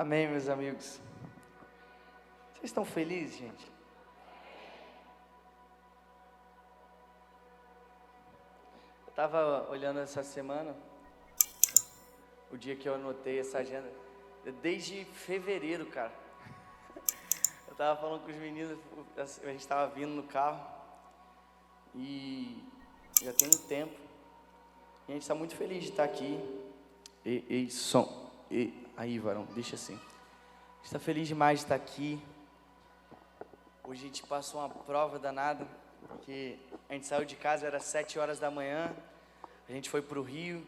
Amém, meus amigos. Vocês estão felizes, gente? Eu estava olhando essa semana, o dia que eu anotei essa agenda, desde fevereiro, cara. Eu estava falando com os meninos, a gente estava vindo no carro, e já tem um tempo, e a gente está muito feliz de estar aqui. Som. Aí, varão, deixa assim. A gente está feliz demais de estar aqui. Hoje a gente passou uma prova danada, porque a gente saiu de casa, era 7 horas da manhã, a gente foi para o Rio,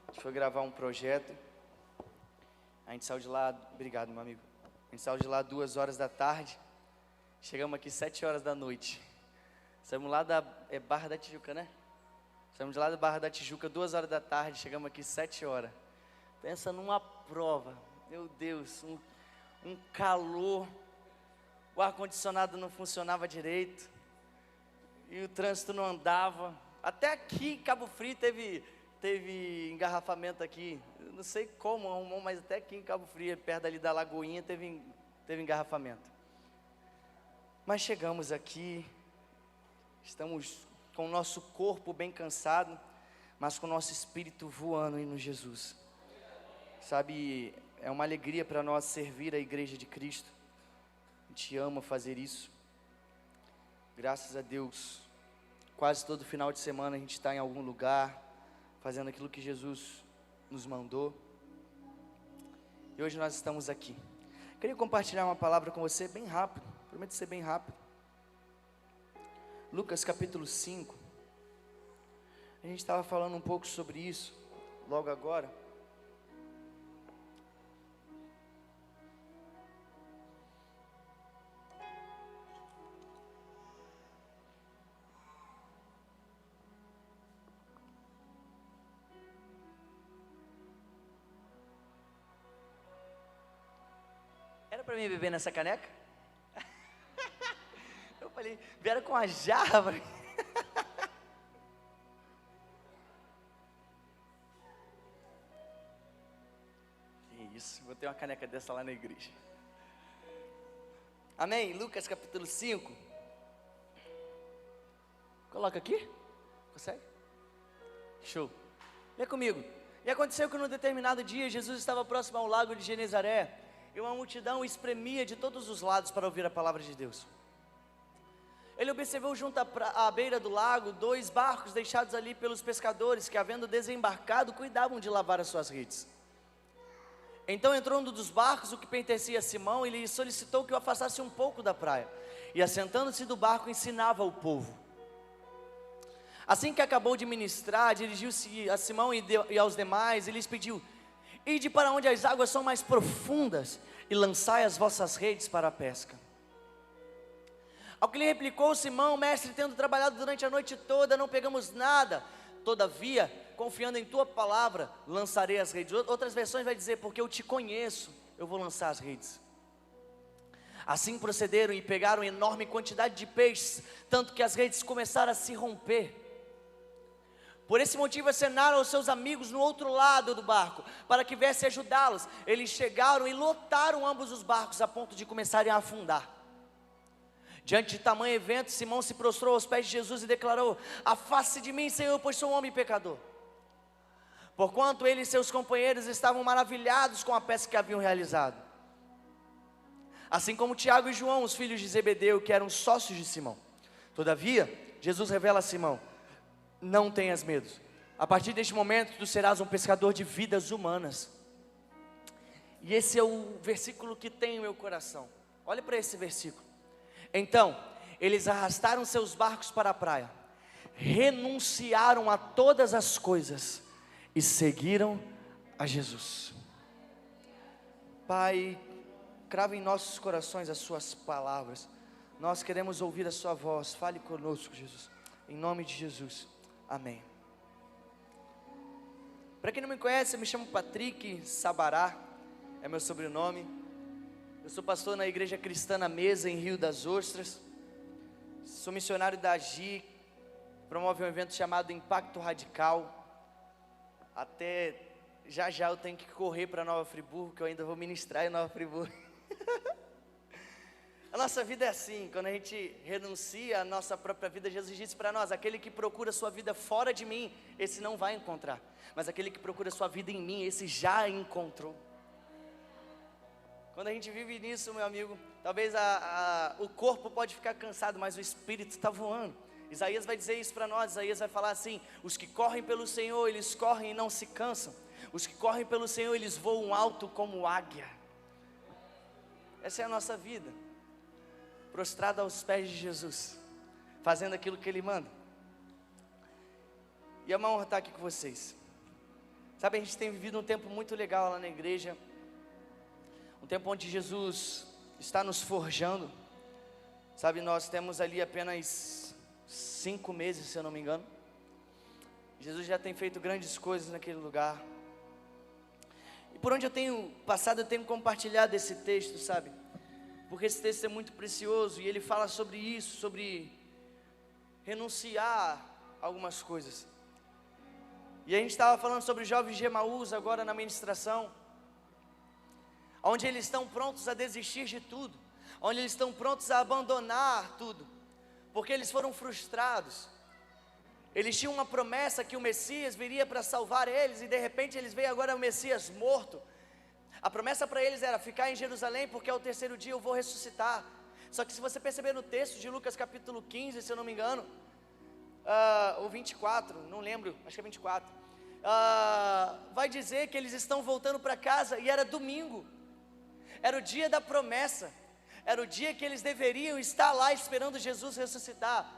a gente foi gravar um projeto. A gente saiu de lá, obrigado, meu amigo. A gente saiu de lá 2 horas da tarde, chegamos aqui 7 horas da noite. Saímos lá da Barra da Tijuca, né? Saímos de lá da Barra da Tijuca 2 horas da tarde, chegamos aqui 7 horas. Pensa numa prova, meu Deus, um calor, o ar-condicionado não funcionava direito, e o trânsito não andava. Até aqui em Cabo Frio teve engarrafamento aqui, eu não sei como arrumou, mas até aqui em Cabo Frio, perto ali da Lagoinha, teve engarrafamento. Mas chegamos aqui, estamos com o nosso corpo bem cansado, mas com o nosso espírito voando no Jesus. Sabe, é uma alegria para nós servir a igreja de Cristo. A gente ama fazer isso. Graças a Deus, quase todo final de semana a gente está em algum lugar, fazendo aquilo que Jesus nos mandou. E hoje nós estamos aqui. Queria compartilhar uma palavra com você bem rápido, prometo ser bem rápido. Lucas capítulo 5. A gente estava falando um pouco sobre isso, logo agora. Era para mim beber nessa caneca? Eu falei, vieram com a jarra pra mim. Que isso, vou ter uma caneca dessa lá na igreja. Amém? Lucas capítulo 5. Coloca aqui. Consegue? Show. Lê comigo. E aconteceu que num determinado dia, Jesus estava próximo ao lago de Genezaré, e uma multidão o espremia de todos os lados para ouvir a palavra de Deus. Ele observou junto à beira do lago 2 barcos deixados ali pelos pescadores, que, havendo desembarcado, cuidavam de lavar as suas redes. Então entrou um dos barcos, o que pertencia a Simão, e lhe solicitou que o afastasse um pouco da praia, e assentando-se do barco ensinava ao povo. Assim que acabou de ministrar, dirigiu-se a Simão e aos demais, e lhes pediu: ide para onde as águas são mais profundas, e lançai as vossas redes para a pesca. Ao que lhe replicou Simão: mestre, tendo trabalhado durante a noite toda, não pegamos nada. Todavia, confiando em tua palavra, lançarei as redes. Outras versões vai dizer: porque eu te conheço, eu vou lançar as redes. Assim procederam e pegaram enorme quantidade de peixes, tanto que as redes começaram a se romper. Por esse motivo acenaram aos seus amigos no outro lado do barco, para que viessem ajudá-los. Eles chegaram e lotaram ambos os barcos, a ponto de começarem a afundar. Diante de tamanho evento, Simão se prostrou aos pés de Jesus e declarou: afaste de mim, Senhor, pois sou um homem pecador. Porquanto ele e seus companheiros estavam maravilhados com a pesca que haviam realizado, assim como Tiago e João, os filhos de Zebedeu, que eram sócios de Simão. Todavia, Jesus revela a Simão: não tenhas medo, a partir deste momento tu serás um pescador de vidas humanas. E esse é o versículo que tem em meu coração. Olha para esse versículo. Então, eles arrastaram seus barcos para a praia, renunciaram a todas as coisas e seguiram a Jesus. Pai, crava em nossos corações as suas palavras. Nós queremos ouvir a sua voz. Fale conosco, Jesus, em nome de Jesus. Amém. Para quem não me conhece, eu me chamo Patrick Sabará, é meu sobrenome. Eu sou pastor na Igreja Cristã na Mesa, em Rio das Ostras. Sou missionário da AGI, promove um evento chamado Impacto Radical. Até já já eu tenho que correr para Nova Friburgo, que eu ainda vou ministrar em Nova Friburgo. A nossa vida é assim, quando a gente renuncia à nossa própria vida, Jesus disse para nós: aquele que procura sua vida fora de mim, esse não vai encontrar, mas aquele que procura sua vida em mim, esse já encontrou. Quando a gente vive nisso, meu amigo, talvez o corpo pode ficar cansado, mas o espírito está voando. Isaías vai dizer isso para nós. Isaías vai falar assim: os que correm pelo Senhor, eles correm e não se cansam. Os que correm pelo Senhor, eles voam alto como águia. Essa é a nossa vida, prostrada aos pés de Jesus, fazendo aquilo que Ele manda. E é uma honra estar aqui com vocês. Sabe, a gente tem vivido um tempo muito legal lá na igreja, um tempo onde Jesus está nos forjando. Sabe, nós temos ali apenas 5 meses, se eu não me engano. Jesus já tem feito grandes coisas naquele lugar. E por onde eu tenho passado, eu tenho compartilhado esse texto, sabe? Porque esse texto é muito precioso e ele fala sobre isso, sobre renunciar a algumas coisas. E a gente estava falando sobre os jovens de Emaús agora na ministração, onde eles estão prontos a desistir de tudo, onde eles estão prontos a abandonar tudo, porque eles foram frustrados. Eles tinham uma promessa que o Messias viria para salvar eles, e de repente eles veem agora o Messias morto. A promessa para eles era ficar em Jerusalém, porque ao terceiro dia eu vou ressuscitar. Só que se você perceber no texto de Lucas capítulo 15, se eu não me engano, ou 24, não lembro, acho que é 24, vai dizer que eles estão voltando para casa, e era domingo, era o dia da promessa, era o dia que eles deveriam estar lá esperando Jesus ressuscitar,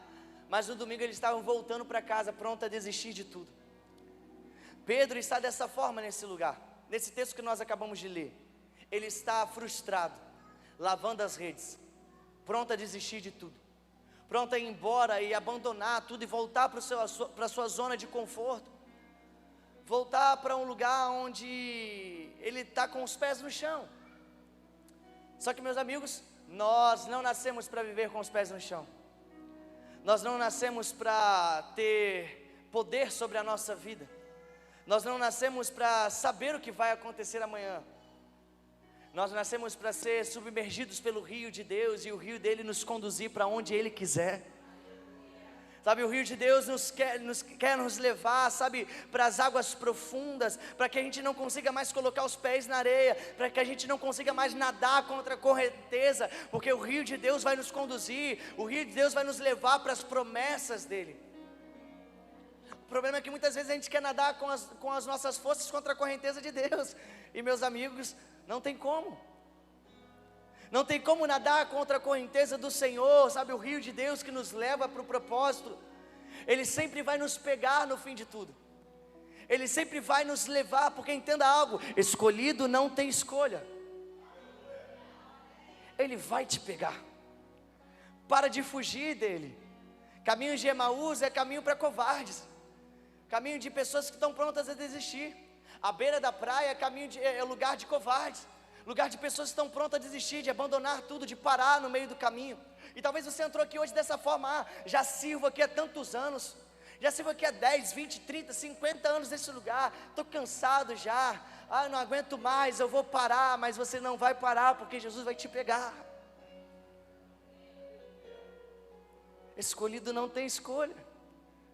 mas no domingo eles estavam voltando para casa, pronto a desistir de tudo. Pedro está dessa forma nesse lugar, nesse texto que nós acabamos de ler. Ele está frustrado, lavando as redes, pronto a desistir de tudo, pronto a ir embora e abandonar tudo e voltar para a sua zona de conforto, voltar para um lugar onde ele está com os pés no chão. Só que, meus amigos, nós não nascemos para viver com os pés no chão. Nós não nascemos para ter poder sobre a nossa vida. Nós não nascemos para saber o que vai acontecer amanhã. Nós nascemos para ser submergidos pelo rio de Deus, e o rio dele nos conduzir para onde Ele quiser. Sabe, o rio de Deus quer nos levar, sabe, para as águas profundas, para que a gente não consiga mais colocar os pés na areia, para que a gente não consiga mais nadar contra a correnteza, porque o rio de Deus vai nos conduzir, o rio de Deus vai nos levar para as promessas dEle. O problema é que muitas vezes a gente quer nadar com as nossas forças contra a correnteza de Deus, e meus amigos, não tem como. Não tem como nadar contra a correnteza do Senhor, sabe, o rio de Deus que nos leva para o propósito. Ele sempre vai nos pegar no fim de tudo. Ele sempre vai nos levar, porque entenda algo, escolhido não tem escolha. Ele vai te pegar. Para de fugir dele. Caminho de Emaús é caminho para covardes, caminho de pessoas que estão prontas a desistir. A beira da praia é lugar de covardes, lugar de pessoas que estão prontas a desistir, de abandonar tudo, de parar no meio do caminho. E talvez você entrou aqui hoje dessa forma: já sirvo aqui há tantos anos, já sirvo aqui há 10, 20, 30, 50 anos nesse lugar, estou cansado já, não aguento mais, eu vou parar. Mas você não vai parar, porque Jesus vai te pegar. Escolhido não tem escolha.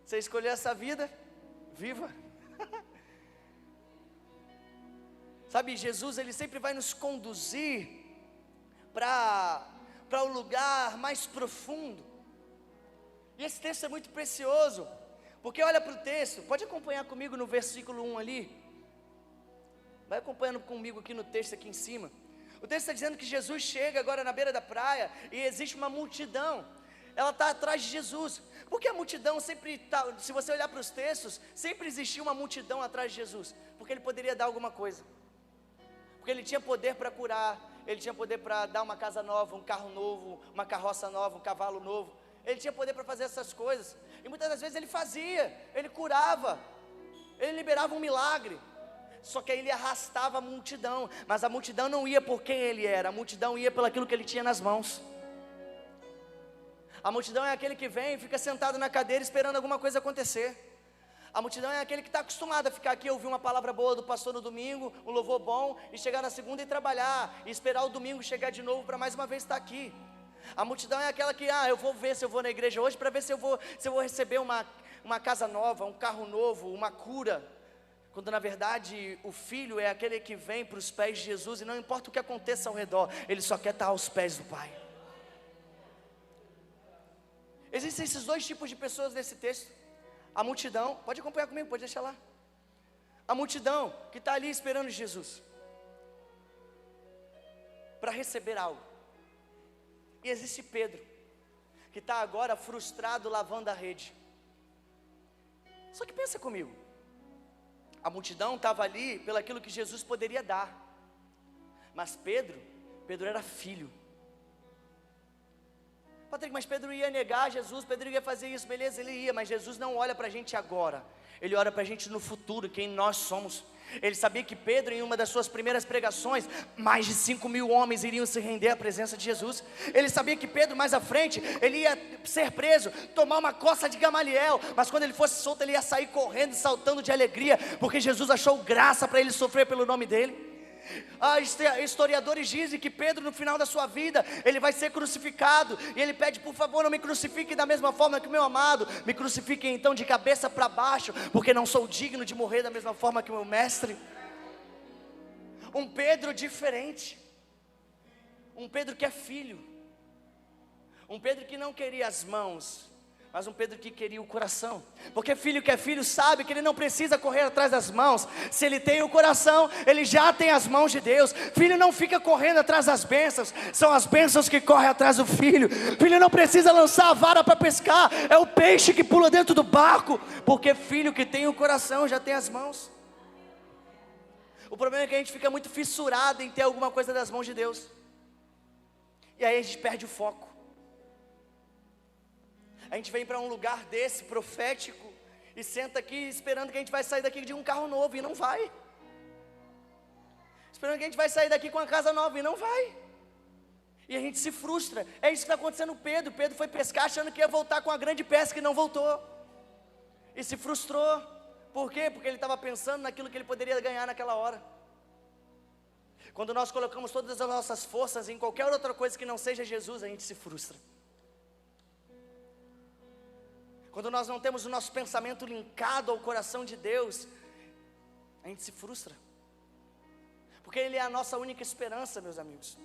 Você escolheu essa vida, viva. Sabe, Jesus, Ele sempre vai nos conduzir para o lugar mais profundo. E esse texto é muito precioso, porque olha para o texto, pode acompanhar comigo no versículo 1 ali. Vai acompanhando comigo aqui no texto, aqui em cima. O texto está dizendo que Jesus chega agora na beira da praia, e existe uma multidão. Ela está atrás de Jesus, porque a multidão sempre está, se você olhar para os textos, sempre existiu uma multidão atrás de Jesus, porque Ele poderia dar alguma coisa. Porque Ele tinha poder para curar, Ele tinha poder para dar uma casa nova, um carro novo, uma carroça nova, um cavalo novo. Ele tinha poder para fazer essas coisas, e muitas das vezes Ele fazia, Ele curava, Ele liberava um milagre. Só que aí Ele arrastava a multidão, mas a multidão não ia por quem Ele era, a multidão ia pelo aquilo que Ele tinha nas mãos. A multidão é aquele que vem e fica sentado na cadeira esperando alguma coisa acontecer. A multidão é aquele que está acostumado a ficar aqui, ouvir uma palavra boa do pastor no domingo, um louvor bom, e chegar na segunda e trabalhar, e esperar o domingo chegar de novo para mais uma vez estar aqui. A multidão é aquela que, eu vou ver se eu vou na igreja hoje, para ver se eu vou receber uma casa nova, um carro novo, uma cura. Quando na verdade o filho é aquele que vem para os pés de Jesus, e não importa o que aconteça ao redor, ele só quer estar aos pés do Pai. Existem esses dois tipos de pessoas nesse texto. A multidão, pode acompanhar comigo, pode deixar lá. A multidão que está ali esperando Jesus para receber algo. E existe Pedro, que está agora frustrado lavando a rede. Só que pensa comigo, a multidão estava ali pelo aquilo que Jesus poderia dar. Mas Pedro era filho. Patrick, mas Pedro ia negar Jesus, Pedro ia fazer isso, beleza, ele ia, mas Jesus não olha para a gente agora, Ele olha para a gente no futuro, quem nós somos. Ele sabia que Pedro, em uma das suas primeiras pregações, mais de 5.000 homens iriam se render à presença de Jesus. Ele sabia que Pedro, mais à frente, ele ia ser preso, tomar uma coça de Gamaliel, mas quando ele fosse solto, ele ia sair correndo e saltando de alegria, porque Jesus achou graça para ele sofrer pelo nome dele. Historiadores dizem que Pedro, no final da sua vida, ele vai ser crucificado, e ele pede: por favor, não me crucifiquem da mesma forma que o meu amado, me crucifiquem então de cabeça para baixo, porque não sou digno de morrer da mesma forma que o meu mestre. Um Pedro diferente, um Pedro que é filho, um Pedro que não queria as mãos, mas um Pedro que queria o coração. Porque filho que é filho sabe que ele não precisa correr atrás das mãos. Se ele tem o coração, ele já tem as mãos de Deus. Filho não fica correndo atrás das bênçãos, são as bênçãos que correm atrás do filho. Filho não precisa lançar a vara para pescar, é o peixe que pula dentro do barco. Porque filho que tem o coração já tem as mãos. O problema é que a gente fica muito fissurado em ter alguma coisa das mãos de Deus, e aí a gente perde o foco. A gente vem para um lugar desse, profético, e senta aqui esperando que a gente vai sair daqui de um carro novo, e não vai. Esperando que a gente vai sair daqui com uma casa nova, e não vai. E a gente se frustra. É isso que está acontecendo com Pedro. Pedro foi pescar achando que ia voltar com a grande pesca, e não voltou. E se frustrou. Por quê? Porque ele estava pensando naquilo que ele poderia ganhar naquela hora. Quando nós colocamos todas as nossas forças em qualquer outra coisa que não seja Jesus, a gente se frustra. Quando nós não temos o nosso pensamento linkado ao coração de Deus, a gente se frustra, porque Ele é a nossa única esperança, meus amigos.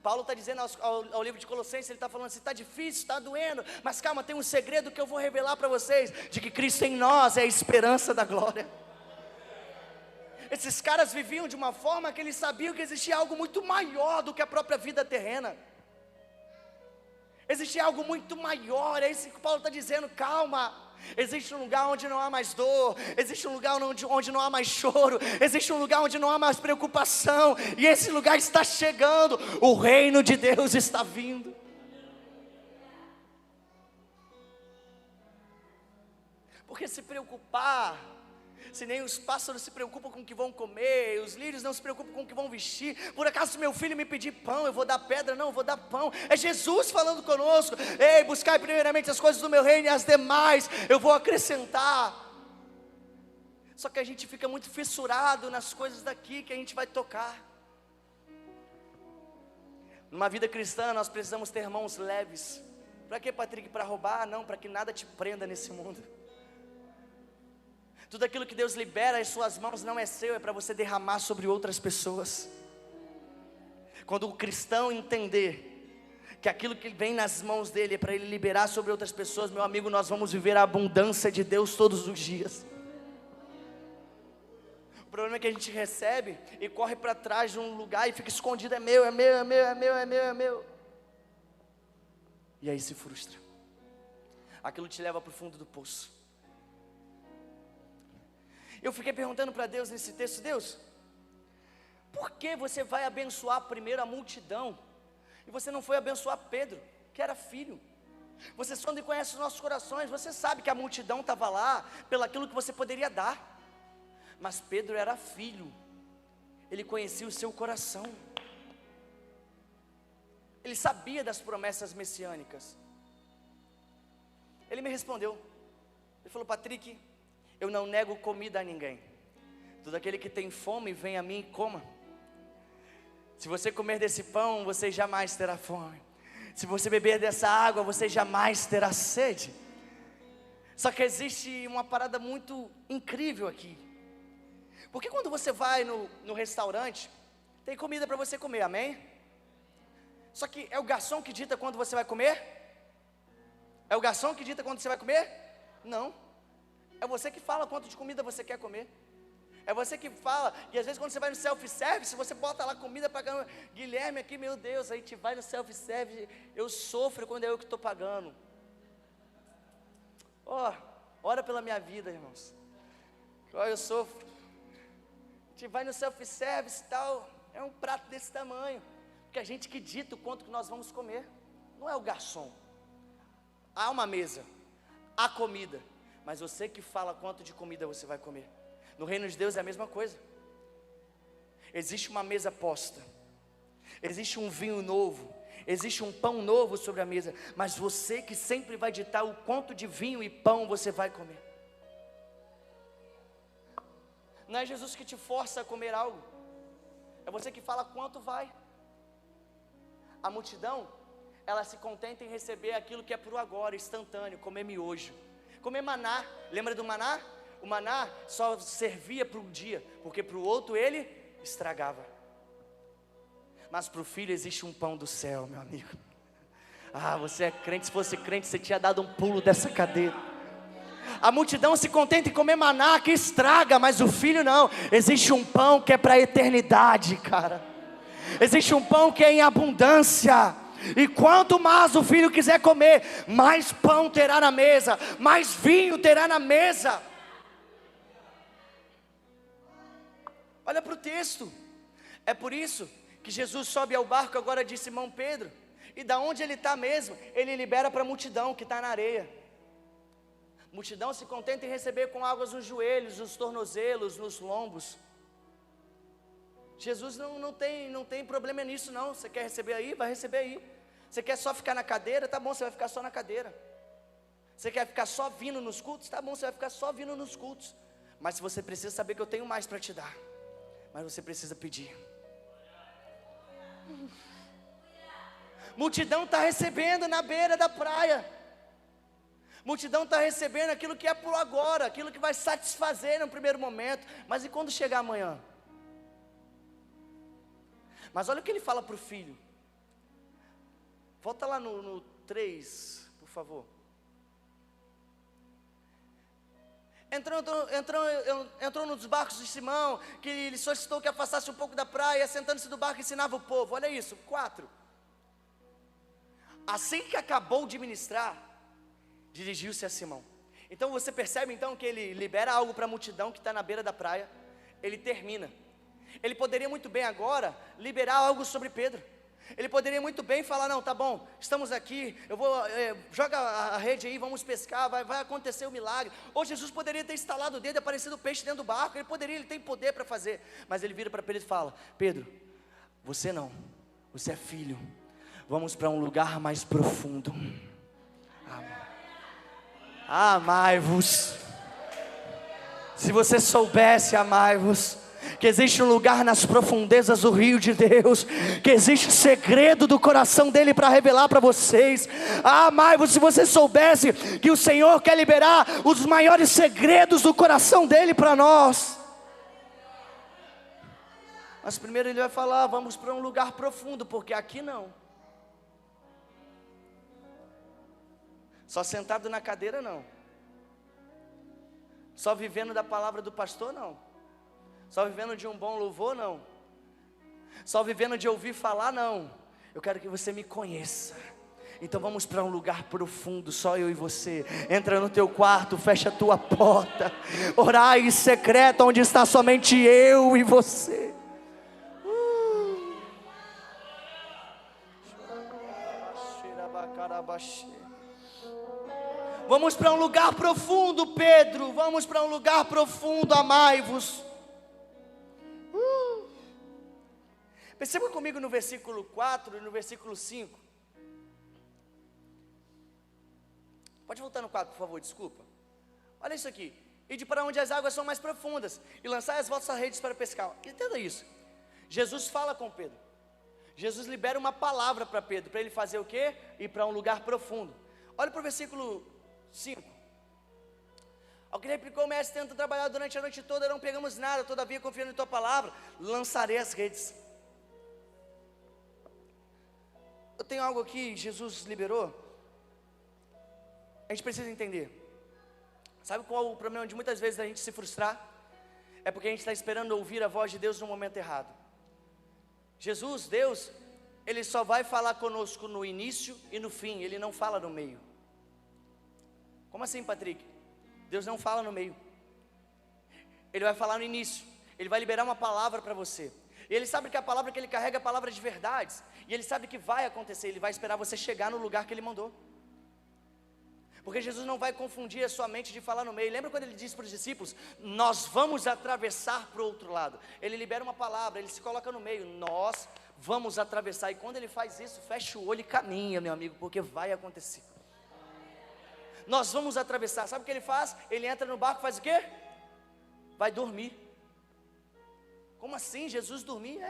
Paulo está dizendo ao livro de Colossenses, ele está falando assim: está difícil, está doendo, mas calma, tem um segredo que eu vou revelar para vocês, de que Cristo em nós é a esperança da glória. Esses caras viviam de uma forma que eles sabiam que existia algo muito maior do que a própria vida terrena. Existe algo muito maior, é isso que Paulo está dizendo: calma, existe um lugar onde não há mais dor, existe um lugar onde não há mais choro, existe um lugar onde não há mais preocupação, e esse lugar está chegando, o reino de Deus está vindo. Porque se preocupar, se nem os pássaros se preocupam com o que vão comer, os lírios não se preocupam com o que vão vestir. Por acaso se meu filho me pedir pão, eu vou dar pedra? Não, eu vou dar pão. É Jesus falando conosco: ei, buscai primeiramente as coisas do meu reino, e as demais eu vou acrescentar. Só que a gente fica muito fissurado nas coisas daqui que a gente vai tocar. Numa vida cristã nós precisamos ter mãos leves. Para quê, Patrick? Para roubar? Não, para que nada te prenda nesse mundo. Tudo aquilo que Deus libera em suas mãos não é seu, é para você derramar sobre outras pessoas. Quando o cristão entender que aquilo que vem nas mãos dele é para ele liberar sobre outras pessoas, meu amigo, nós vamos viver a abundância de Deus todos os dias. O problema é que a gente recebe e corre para trás de um lugar e fica escondido: é meu, é meu, é meu, é meu, é meu, é meu. E aí se frustra. Aquilo te leva para o fundo do poço. Eu fiquei perguntando para Deus nesse texto: Deus, por que você vai abençoar primeiro a multidão, e você não foi abençoar Pedro, que era filho? Você sonda e conhece os nossos corações, você sabe que a multidão estava lá, pelo aquilo que você poderia dar, mas Pedro era filho, ele conhecia o seu coração, ele sabia das promessas messiânicas. Ele me respondeu, ele falou: Patrick, eu não nego comida a ninguém. Todo aquele que tem fome, vem a mim e coma. Se você comer desse pão, você jamais terá fome. Se você beber dessa água, você jamais terá sede. Só que existe uma parada muito incrível aqui. Porque quando você vai no restaurante, tem comida para você comer, amém? Só que é o garçom que dita quando você vai comer? É o garçom que dita quando você vai comer? Não. É você que fala quanto de comida você quer comer. É você que fala, e às vezes quando você vai no self-service, você bota lá comida pagando. Guilherme aqui, meu Deus, a gente vai no self-service, eu sofro quando é eu que estou pagando. Ora pela minha vida, irmãos. Eu sofro. A gente vai no self-service e tal, é um prato desse tamanho, porque a gente que dita o quanto que nós vamos comer, não é o garçom. Há uma mesa, há comida, mas você que fala quanto de comida você vai comer. No reino de Deus é a mesma coisa. Existe uma mesa posta, existe um vinho novo, existe um pão novo sobre a mesa, mas você que sempre vai ditar o quanto de vinho e pão você vai comer. Não é Jesus que te força a comer algo, é você que fala quanto vai. A multidão, ela se contenta em receber aquilo que é pro agora, instantâneo, comer miojo, comer maná. Lembra do maná? O maná só servia para um dia, porque para o outro ele estragava. Mas para o filho existe um pão do céu, meu amigo. Você é crente, se fosse crente você tinha dado um pulo dessa cadeira. A multidão se contenta em comer maná que estraga, mas o filho não. Existe um pão que é para a eternidade, cara. Existe um pão que é em abundância. E quanto mais o filho quiser comer, mais pão terá na mesa, mais vinho terá na mesa. Olha para o texto. É por isso que Jesus sobe ao barco agora de Simão Pedro. E da onde ele está mesmo, ele libera para a multidão que está na areia. A multidão se contenta em receber com águas nos joelhos, nos tornozelos, nos lombos. Jesus não tem problema nisso não. Você quer receber aí? Vai receber aí. Você quer só ficar na cadeira? Tá bom, você vai ficar só na cadeira. Você quer ficar só vindo nos cultos? Tá bom, você vai ficar só vindo nos cultos. Mas se você precisa saber que eu tenho mais para te dar, mas você precisa pedir. Multidão está recebendo na beira da praia. Multidão está recebendo aquilo que é por agora, aquilo que vai satisfazer no primeiro momento. Mas e quando chegar amanhã? Mas olha o que ele fala para o filho. Volta lá no 3, por favor. Entrou nos barcos de Simão, que ele solicitou que afastasse um pouco da praia, sentando-se do barco ensinava o povo. Olha isso, 4. Assim que acabou de ministrar, dirigiu-se a Simão. Então você percebe então que ele libera algo para a multidão que está na beira da praia. Ele termina. Ele poderia muito bem agora liberar algo sobre Pedro. Ele poderia muito bem falar, não, tá bom, estamos aqui, eu vou, joga a rede aí, vamos pescar, vai acontecer o milagre. Ou Jesus poderia ter estalado o dedo e aparecido o peixe dentro do barco. Ele tem poder para fazer. Mas ele vira para Pedro e fala, Pedro, você não, você é filho, vamos para um lugar mais profundo. Amai-vos. Se você soubesse, amai-vos, que existe um lugar nas profundezas do rio de Deus, que existe segredo do coração dele para revelar para vocês. Amai-vos, se você soubesse que o Senhor quer liberar os maiores segredos do coração dele para nós. Mas primeiro ele vai falar, vamos para um lugar profundo, porque aqui não. Só sentado na cadeira não. Só vivendo da palavra do pastor não. Só vivendo de um bom louvor não. Só vivendo de ouvir falar não. Eu quero que você me conheça. Então vamos para um lugar profundo, só eu e você. Entra no teu quarto, fecha a tua porta. Orai em secreto, onde está somente eu e você. Vamos para um lugar profundo, Pedro. Vamos para um lugar profundo, amai-vos. Perceba comigo no versículo 4 e no versículo 5. Pode voltar no 4, por favor, desculpa. Olha isso aqui. ide para onde as águas são mais profundas, e lançai as vossas redes para pescar. Entenda isso. Jesus fala com Pedro. Jesus libera uma palavra para Pedro, para ele fazer o quê? Ir para um lugar profundo. Olha para o versículo 5. Ao que replicou o mestre, tenta trabalhar durante a noite toda, não pegamos nada, todavia confiando em tua palavra, lançarei as redes. Eu tenho algo aqui, Jesus liberou. A gente precisa entender. Sabe qual o problema de muitas vezes a gente se frustrar? É porque a gente está esperando ouvir a voz de Deus no momento errado. Jesus, Deus, Ele só vai falar conosco no início e no fim, Ele não fala no meio. Como assim, Patrick? Deus não fala no meio. Ele vai falar no início. Ele vai liberar uma palavra para você. E Ele sabe que a palavra que Ele carrega é a palavra de verdades. E Ele sabe que vai acontecer. Ele vai esperar você chegar no lugar que Ele mandou. Porque Jesus não vai confundir a sua mente de falar no meio. Lembra quando Ele disse para os discípulos: nós vamos atravessar para o outro lado. Ele libera uma palavra, Ele se coloca no meio. Nós vamos atravessar. E quando Ele faz isso, fecha o olho e caminha, meu amigo, porque vai acontecer. Nós vamos atravessar. Sabe o que Ele faz? Ele entra no barco, faz o quê? Vai dormir. Como assim? Jesus dormir?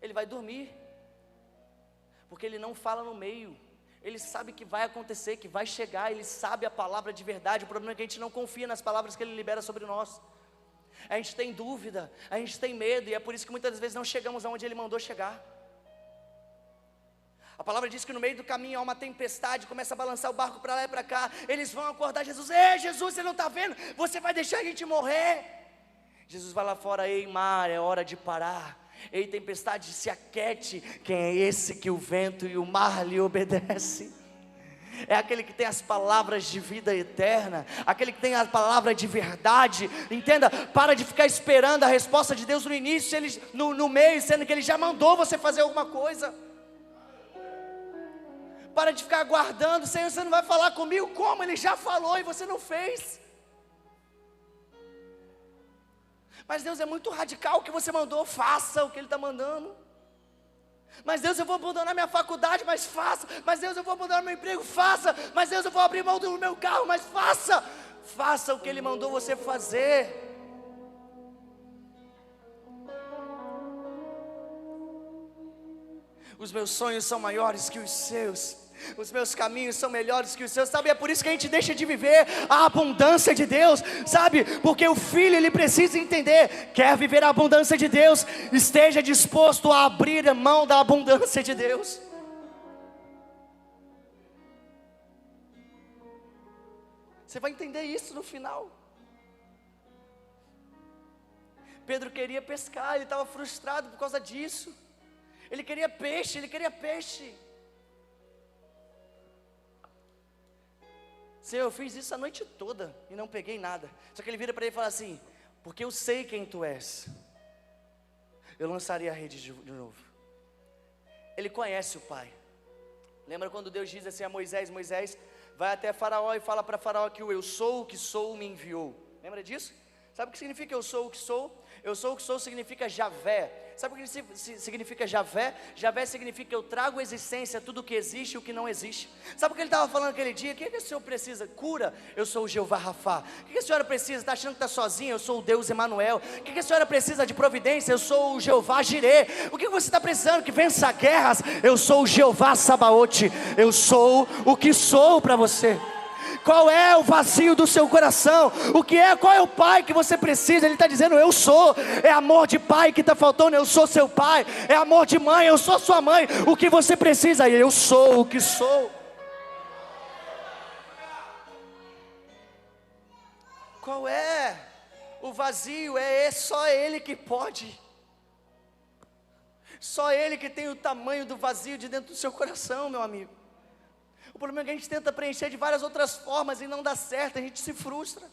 Ele vai dormir. Porque Ele não fala no meio. Ele sabe que vai acontecer, que vai chegar. Ele sabe a palavra de verdade. O problema é que a gente não confia nas palavras que Ele libera sobre nós. A gente tem dúvida, a gente tem medo. E é por isso que muitas vezes não chegamos aonde Ele mandou chegar. A palavra diz que no meio do caminho há uma tempestade, começa a balançar o barco para lá e para cá. Eles vão acordar Jesus: ei, Jesus, você não está vendo? Você vai deixar a gente morrer? Jesus vai lá fora: ei, mar, é hora de parar. Ei, tempestade, se aquete. Quem é esse que o vento e o mar lhe obedecem? É aquele que tem as palavras de vida eterna, aquele que tem a palavra de verdade. Entenda, para de ficar esperando a resposta de Deus no início, no meio, sendo que Ele já mandou você fazer alguma coisa. Para de ficar aguardando: Senhor, você não vai falar comigo? Como? Ele já falou e você não fez. Mas Deus é muito radical, o que você mandou, faça o que Ele está mandando. Mas Deus, eu vou abandonar minha faculdade, mas faça. Mas Deus, eu vou abandonar meu emprego, faça. Mas Deus, eu vou abrir mão do meu carro, mas faça. Faça o que Ele mandou você fazer. Os meus sonhos são maiores que os seus. Os meus caminhos são melhores que os seus. Sabe, é por isso que a gente deixa de viver a abundância de Deus. Sabe, porque o filho, ele precisa entender: quer viver a abundância de Deus, esteja disposto a abrir mão da abundância de Deus. Você vai entender isso no final. Pedro queria pescar, ele estava frustrado por causa disso. Ele queria peixe. Senhor, eu fiz isso a noite toda e não peguei nada. Só que ele vira para ele e fala assim: porque eu sei quem tu és, eu lançaria a rede de novo. Ele conhece o Pai. Lembra quando Deus diz assim a Moisés: Moisés, vai até Faraó e fala para Faraó que o eu sou o que sou me enviou. Lembra disso? Sabe o que significa eu sou o que sou? Eu sou o que sou significa Javé. Sabe o que significa Javé? Javé significa eu trago existência a tudo que existe e o que não existe. Sabe o que ele estava falando aquele dia? O que o Senhor precisa? Cura, eu sou o Jeová Rafá. O que a senhora precisa? Está achando que está sozinha? Eu sou o Deus Emanuel. O que a senhora precisa de providência? Eu sou o Jeová Jirê. O que você está precisando? Que vença guerras? Eu sou o Jeová Sabaote. Eu sou o que sou para você. Qual é o vazio do seu coração? Qual é o pai que você precisa? Ele está dizendo: eu sou. É amor de pai que está faltando, eu sou seu pai. É amor de mãe, eu sou sua mãe. O que você precisa? Eu sou o que sou. Qual é o vazio? Só Ele que pode. Só Ele que tem o tamanho do vazio de dentro do seu coração, meu amigo. O problema é que a gente tenta preencher de várias outras formas e não dá certo, a gente se frustra.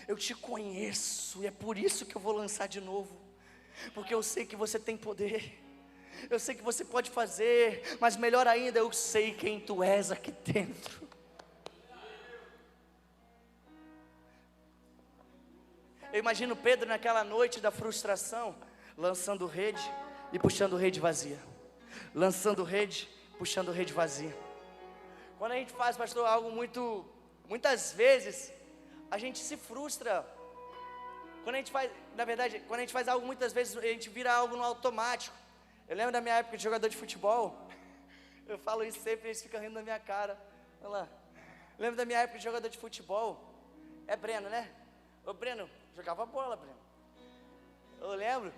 Eu te conheço e é por isso que eu vou lançar de novo. Porque eu sei que você tem poder. Eu sei que você pode fazer, mas melhor ainda, eu sei quem tu és aqui dentro. Eu imagino Pedro naquela noite da frustração, lançando rede e puxando rede vazia. Lançando rede, puxando rede vazia. Quando a gente faz, pastor, algo muitas vezes, a gente se frustra. Quando a gente faz, na verdade, quando a gente faz algo muitas vezes, a gente vira algo no automático. Eu lembro da minha época de jogador de futebol, eu falo isso sempre, eles ficam rindo da minha cara. Olha lá. Eu lembro da minha época de jogador de futebol, é Breno, né? Ô Breno, jogava bola, Breno. Eu lembro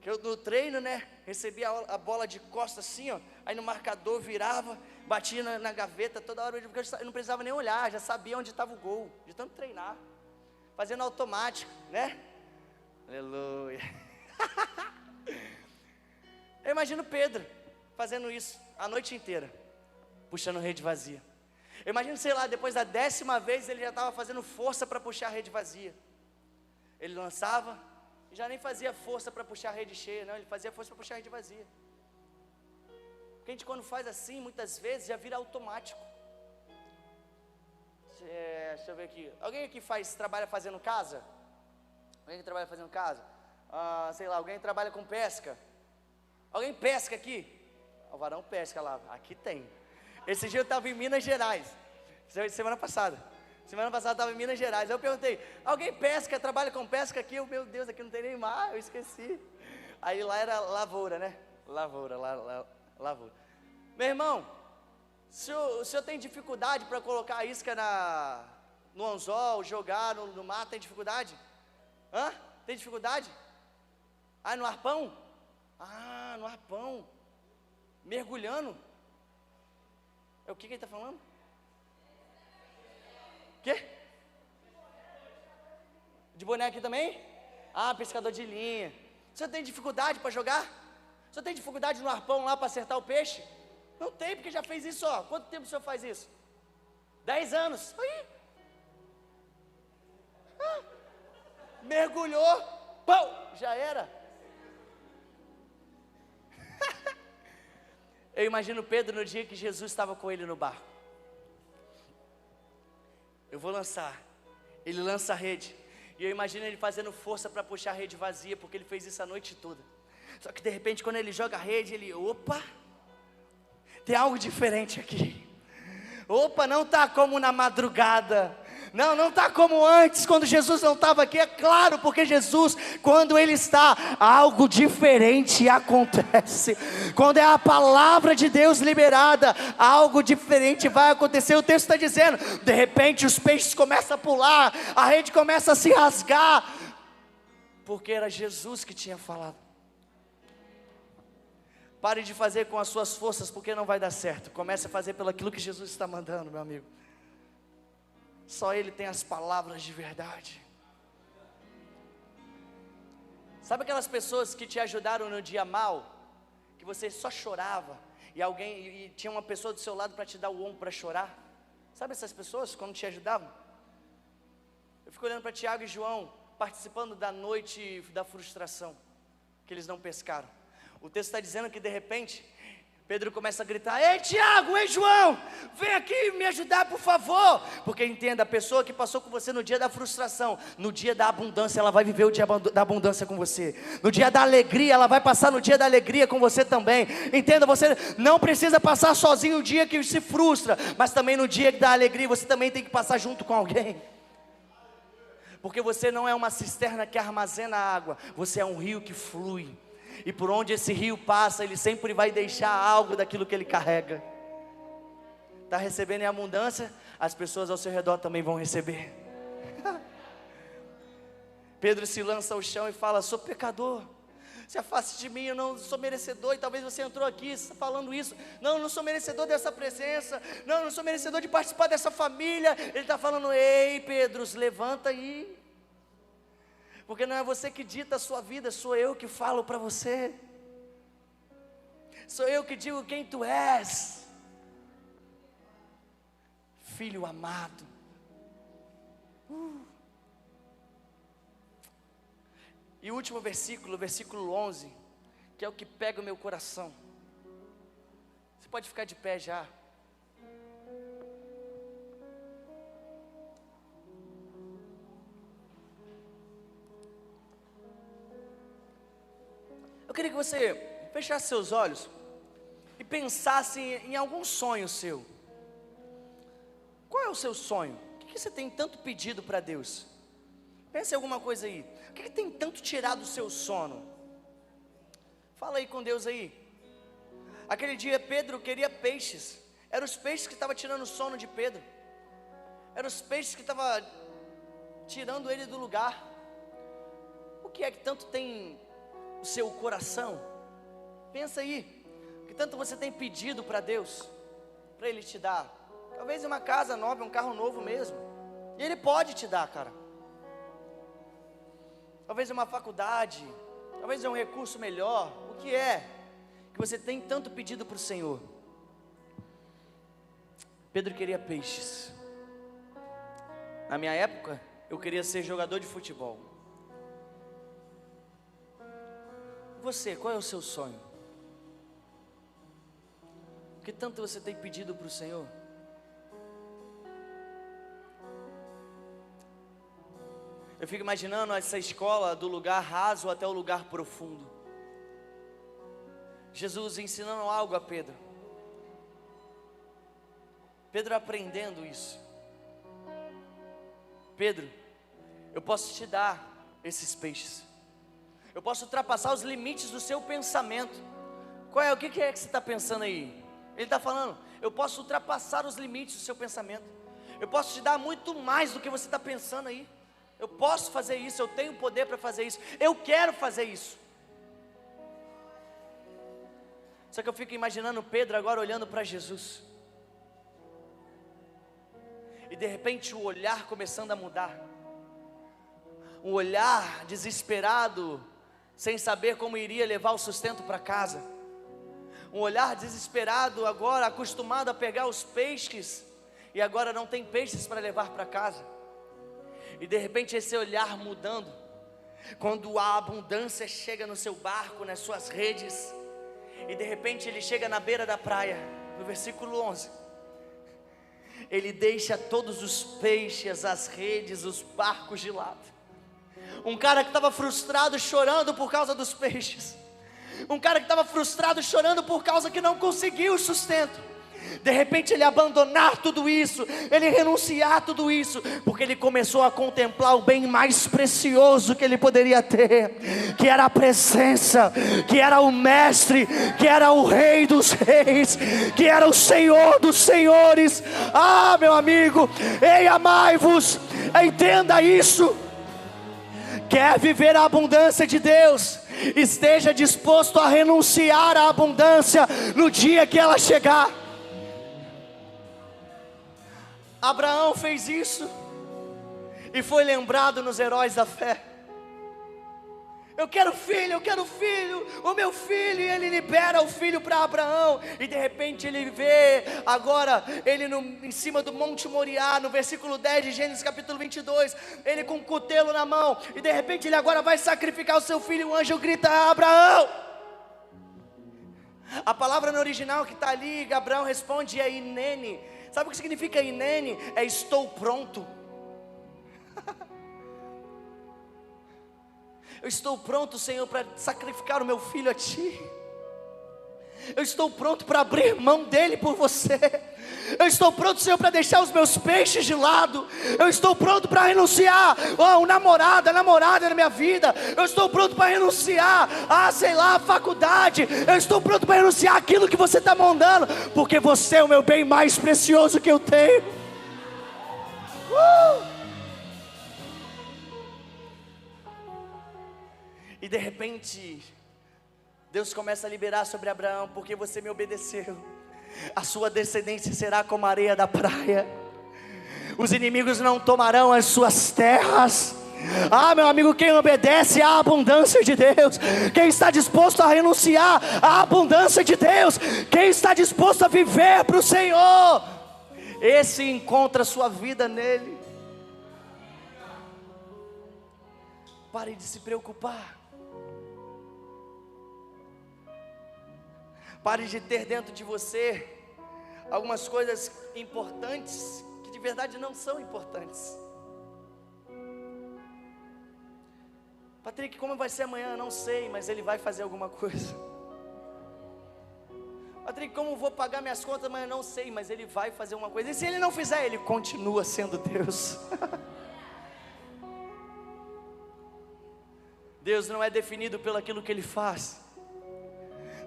que eu no treino, né, recebia a bola de costas assim, ó, aí no marcador virava, batia na gaveta toda hora, porque eu não precisava nem olhar, já sabia onde estava o gol, de tanto treinar, fazendo automático, né? Aleluia. Eu imagino Pedro fazendo isso a noite inteira, puxando rede vazia. Eu imagino, sei lá, depois da 10ª vez ele já estava fazendo força para puxar a rede vazia. Ele lançava e já nem fazia força para puxar a rede cheia, não, ele fazia força para puxar a rede vazia. Porque a gente quando faz assim, muitas vezes já vira automático. Deixa eu ver aqui. Alguém aqui trabalha fazendo casa? Alguém que trabalha fazendo casa? Sei lá, alguém trabalha com pesca? Alguém pesca aqui? O varão pesca lá, aqui tem. Esse dia eu estava em Minas Gerais, semana passada eu estava em Minas Gerais, aí eu perguntei, alguém pesca, trabalha com pesca aqui? Meu Deus, aqui não tem nem mar, eu esqueci. Aí lá era lavoura, né? Lavoura. Meu irmão, o senhor tem dificuldade para colocar a isca no anzol, jogar no mar, tem dificuldade? Tem dificuldade? No arpão? No arpão, mergulhando. É o que ele está falando? Quê? De boné aqui também? Pescador de linha. O senhor tem dificuldade para jogar? O senhor tem dificuldade no arpão lá para acertar o peixe? Não tem, porque já fez isso, ó. Quanto tempo o senhor faz isso? 10 anos. Aí. Mergulhou. Pau, já era. Eu imagino Pedro no dia que Jesus estava com ele no barco. Eu vou lançar. Ele lança a rede. E eu imagino ele fazendo força para puxar a rede vazia, porque ele fez isso a noite toda. Só que de repente quando ele joga a rede, opa, tem algo diferente aqui. Opa, não está como na madrugada. Não está como antes, quando Jesus não estava aqui. É claro, porque Jesus, quando Ele está, algo diferente acontece. Quando é a palavra de Deus liberada, algo diferente vai acontecer. O texto está dizendo, de repente os peixes começam a pular, a rede começa a se rasgar, porque era Jesus que tinha falado. Pare de fazer com as suas forças, porque não vai dar certo. Comece a fazer pelo aquilo que Jesus está mandando, meu amigo. Só Ele tem as palavras de verdade. Sabe aquelas pessoas que te ajudaram no dia mal? Que você só chorava e tinha uma pessoa do seu lado para te dar o ombro para chorar? Sabe essas pessoas quando te ajudavam? Eu fico olhando para Tiago e João participando da noite da frustração, que eles não pescaram. O texto está dizendo que de repente Pedro começa a gritar, ei Tiago, ei João, vem aqui me ajudar por favor. Porque entenda, a pessoa que passou com você no dia da frustração, no dia da abundância, ela vai viver o dia da abundância com você. No dia da alegria, ela vai passar no dia da alegria com você também. Entenda, você não precisa passar sozinho o dia que se frustra, mas também no dia da alegria, você também tem que passar junto com alguém. Porque você não é uma cisterna que armazena água, você é um rio que flui. E por onde esse rio passa, ele sempre vai deixar algo daquilo que ele carrega. Está recebendo em abundância, as pessoas ao seu redor também vão receber. Pedro se lança ao chão e fala, sou pecador, se afaste de mim, eu não sou merecedor. E talvez você entrou aqui falando isso, não, eu não sou merecedor dessa presença, não, eu não sou merecedor de participar dessa família. Ele está falando, ei Pedro, levanta aí. Porque não é você que dita a sua vida, sou eu que falo para você. Sou eu que digo quem tu és. Filho amado. E o último versículo, versículo 11, que é o que pega o meu coração. Você pode ficar de pé já. Eu queria que você fechasse seus olhos e pensasse em algum sonho seu. o seu sonho? O que você tem tanto pedido para Deus? Pense em alguma coisa aí. O que tem tanto tirado o seu sono? Fala aí com Deus aí. Aquele dia Pedro queria peixes. Eram os peixes que estavam tirando o sono de Pedro. Eram os peixes que estavam tirando ele do lugar. O que é que tanto tem o seu coração? Pensa aí. O que tanto você tem pedido para Deus, para Ele te dar? Talvez uma casa nova, um carro novo mesmo. E Ele pode te dar, cara. Talvez uma faculdade, talvez um recurso melhor. O que é que você tem tanto pedido para o Senhor? Pedro queria peixes. Na minha época, eu queria ser jogador de futebol. Você, qual é o seu sonho? O que tanto você tem pedido para o Senhor? Eu fico imaginando essa escola do lugar raso até o lugar profundo. Jesus ensinando algo a Pedro. Pedro aprendendo isso. Pedro, eu posso te dar esses peixes. Eu posso ultrapassar os limites do seu pensamento. O que é que você está pensando aí? Ele está falando, eu posso ultrapassar os limites do seu pensamento. Eu posso te dar muito mais do que você está pensando aí. Eu posso fazer isso, eu tenho poder para fazer isso. Eu quero fazer isso. Só que eu fico imaginando Pedro agora olhando para Jesus. E de repente o olhar começando a mudar. Um olhar desesperado, sem saber como iria levar o sustento para casa. Um olhar desesperado agora, acostumado a pegar os peixes, e agora não tem peixes para levar para casa. E de repente esse olhar mudando, quando a abundância chega no seu barco, nas suas redes, e de repente ele chega na beira da praia, no versículo 11, ele deixa todos os peixes, as redes, os barcos de lado. Um cara que estava frustrado, chorando por causa dos peixes, um cara que estava frustrado, chorando por causa que não conseguiu o sustento, de repente ele abandonar tudo isso, ele renunciar tudo isso, porque ele começou a contemplar o bem mais precioso que ele poderia ter, que era a presença, que era o mestre, que era o rei dos reis, que era o Senhor dos senhores. Ah, meu amigo, ei, amai-vos, entenda isso. Quer viver a abundância de Deus? Esteja disposto a renunciar à abundância no dia que ela chegar. Abraão fez isso e foi lembrado nos heróis da fé. Eu quero filho, o meu filho. E ele libera o filho para Abraão. E de repente ele vê agora, ele em cima do Monte Moriá, no versículo 10 de Gênesis capítulo 22, ele com um cutelo na mão, e de repente ele agora vai sacrificar o seu filho, e o anjo grita: Abraão! A palavra no original que está ali, Abraão responde, é Inene. Sabe o que significa Inene? É estou pronto. Eu estou pronto, Senhor, para sacrificar o meu filho a Ti. Eu estou pronto para abrir mão dele por você. Eu estou pronto, Senhor, para deixar os meus peixes de lado. Eu estou pronto para renunciar o namorado, a namorada na minha vida. Eu estou pronto para renunciar a faculdade. Eu estou pronto para renunciar aquilo que você está mandando, porque você é o meu bem mais precioso que eu tenho. E de repente Deus começa a liberar sobre Abraão: porque você me obedeceu, a sua descendência será como a areia da praia, os inimigos não tomarão as suas terras. Ah, meu amigo, quem obedece à abundância de Deus, quem está disposto a renunciar à abundância de Deus, quem está disposto a viver para o Senhor, esse encontra a sua vida nele. Pare de se preocupar. Pare de ter dentro de você algumas coisas importantes que de verdade não são importantes. Patrick, como vai ser amanhã? Não sei, mas ele vai fazer alguma coisa. Patrick, como vou pagar minhas contas? Mas eu não sei, mas Ele vai fazer uma coisa. E se Ele não fizer, Ele continua sendo Deus. Deus não é definido pelo aquilo que Ele faz.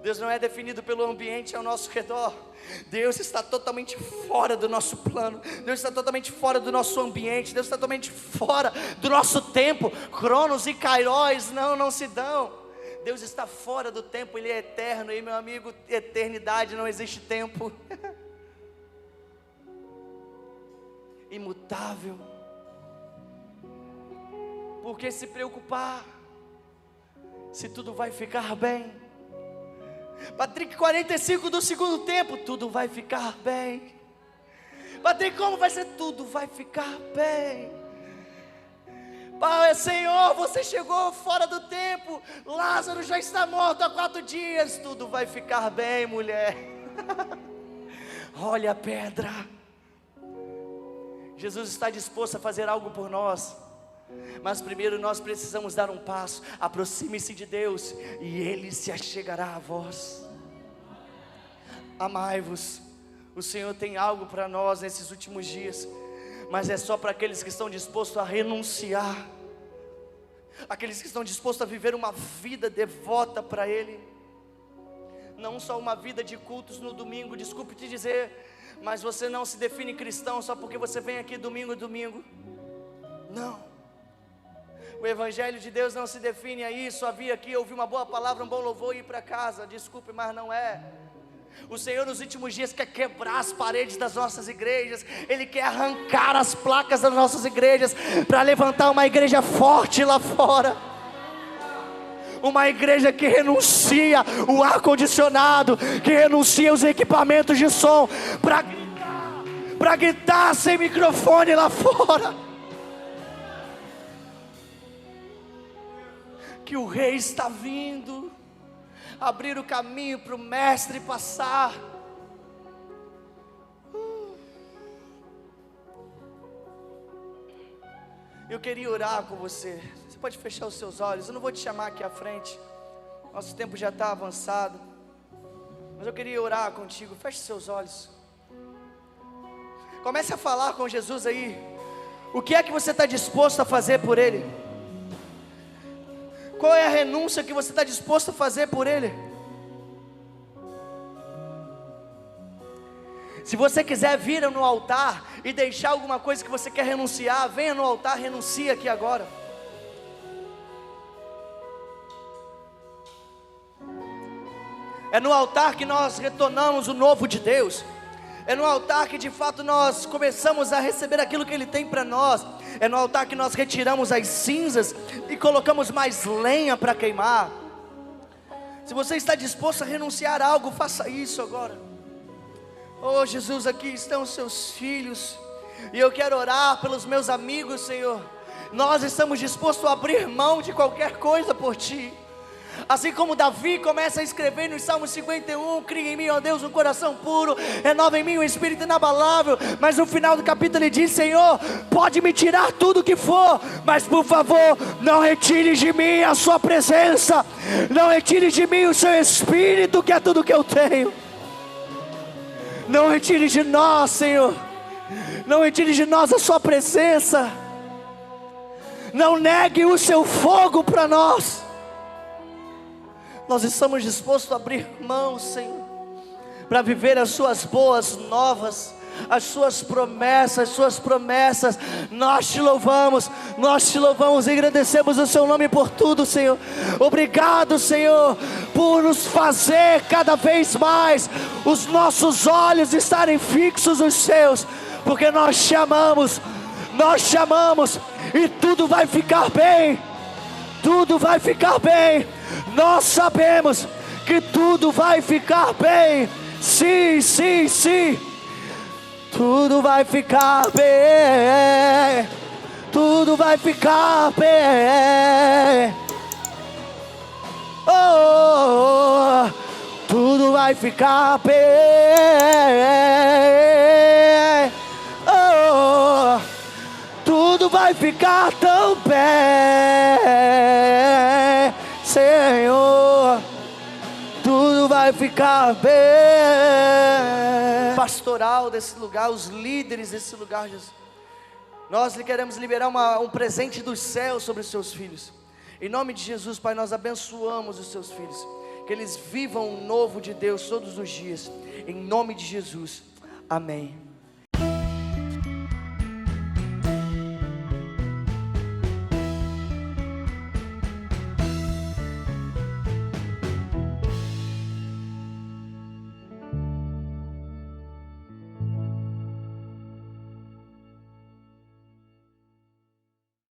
Deus não é definido pelo ambiente ao nosso redor. Deus está totalmente fora do nosso plano. Deus está totalmente fora do nosso ambiente. Deus está totalmente fora do nosso tempo. Cronos e Kairos não se dão. Deus está fora do tempo, Ele é eterno. E meu amigo, eternidade não existe tempo. Imutável. Por que se preocupar se tudo vai ficar bem? Patrick, 45 do segundo tempo, tudo vai ficar bem. Patrick, como vai ser? Tudo vai ficar bem. Pai, Senhor, você chegou fora do tempo. Lázaro já está morto há 4 dias. Tudo vai ficar bem, mulher. Olha a pedra. Jesus está disposto a fazer algo por nós, mas primeiro nós precisamos dar um passo. Aproxime-se de Deus e Ele se achegará a vós. Amai-vos. O Senhor tem algo para nós nesses últimos dias, mas é só para aqueles que estão dispostos a renunciar, aqueles que estão dispostos a viver uma vida devota para Ele, não só uma vida de cultos no domingo. Desculpe te dizer, mas você não se define cristão só porque você vem aqui domingo. Não. O Evangelho de Deus não se define a isso, a vir aqui, ouvir uma boa palavra, um bom louvor e ir para casa. Desculpe, mas não é. O Senhor nos últimos dias quer quebrar as paredes das nossas igrejas. Ele quer arrancar as placas das nossas igrejas, para levantar uma igreja forte lá fora. Uma igreja que renuncia o ar-condicionado, que renuncia os equipamentos de som, para gritar sem microfone lá fora. Que o Rei está vindo, abrir o caminho para o Mestre passar. Eu queria orar com você. Você pode fechar os seus olhos. Eu não vou te chamar aqui à frente, nosso tempo já está avançado, mas eu queria orar contigo. Feche seus olhos. Comece a falar com Jesus aí. O que é que você está disposto a fazer por Ele? Qual é a renúncia que você está disposto a fazer por Ele? Se você quiser vir no altar e deixar alguma coisa que você quer renunciar, venha no altar, renuncie aqui agora. É no altar que nós retornamos o novo de Deus. É no altar que de fato nós começamos a receber aquilo que Ele tem para nós. É no altar que nós retiramos as cinzas e colocamos mais lenha para queimar. Se você está disposto a renunciar a algo, faça isso agora. Oh Jesus, aqui estão os seus filhos, e eu quero orar pelos meus amigos, Senhor. Nós estamos dispostos a abrir mão de qualquer coisa por Ti. Assim como Davi começa a escrever no Salmo 51, cria em mim, ó Deus, um coração puro, renova em mim um espírito inabalável. Mas no final do capítulo ele diz: Senhor, pode me tirar tudo que for, mas por favor, não retire de mim a sua presença, não retire de mim o seu espírito, que é tudo que eu tenho. Não retire de nós, Senhor, não retire de nós a sua presença, não negue o seu fogo para nós. Nós estamos dispostos a abrir mão, Senhor, para viver as suas boas novas, as suas promessas. Nós te louvamos e agradecemos o seu nome por tudo, Senhor. Obrigado, Senhor, por nos fazer cada vez mais os nossos olhos estarem fixos nos seus, porque nós te amamos, e tudo vai ficar bem. Tudo vai ficar bem. Nós sabemos que tudo vai ficar bem. Sim. Tudo vai ficar bem. Tudo vai ficar bem. Oh, tudo vai ficar bem. Oh, tudo vai ficar tão bem, Senhor. Tudo vai vai ficar bem. Pastoral desse lugar, os líderes desse lugar, Jesus, nós lhe queremos liberar um presente dos céus sobre os seus filhos. Em nome de Jesus, Pai, nós abençoamos os seus filhos, que eles vivam o novo de Deus todos os dias, em nome de Jesus, amém.